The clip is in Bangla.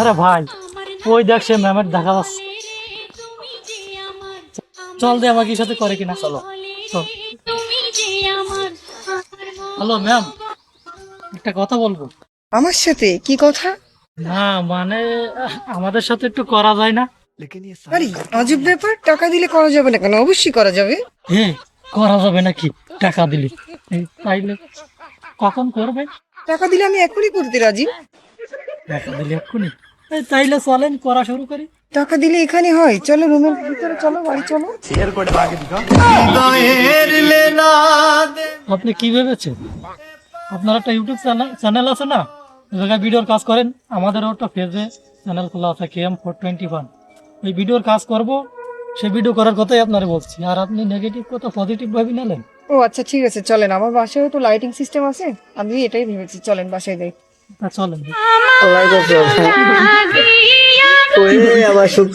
আরে ভাই, ওই দেখ সে ম্যামের দেখা যাচ্ছে। চল দে আমাকে সাথে করে কিনা, চলো চল। হ্যালো ম্যাম, একটা কথা বলবো। আমার সাথে কি কথা? না মানে আমাদের সাথে একটু করা যায় না? আরে আজব ব্যাপার, টাকা দিলে করা যাবে না কেন? অবশ্যই করা যাবে। হ্যাঁ, করা যাবে নাকি টাকা দিলে? তাইলে কখন করবে? টাকা দিলে আমি এখনই করতে রাজি। টাকা দিলে এক্ষুনি? তাইলে চলেন করা শুরু করি। টাকা দিলে এখানে হয়, চলো রুমের ভিতরে, চলো বাড়ি চলো। আপনি কি ভেবেছেন? আপনার একটা ইউটিউব চ্যানেল আছে না, ওই জায়গায় ভিডিওর কাজ করেন। আমাদেরও একটা পেজে চ্যানেল খোলা আছে, KM421। ওই ভিডিওর কাজ করব, সেই ভিডিও করার কথাই আপনারা বলছি। আর আপনি নেগেটিভ কথা পজিটিভ ভাবে নিলেন। ও আচ্ছা ঠিক আছে, চলেন। আমার বাসায় তো লাইটিং সিস্টেম আছে, আমি এটাই ভেবেছি। চলেন বাসায় যাই। তা চলেন। আমার সুখ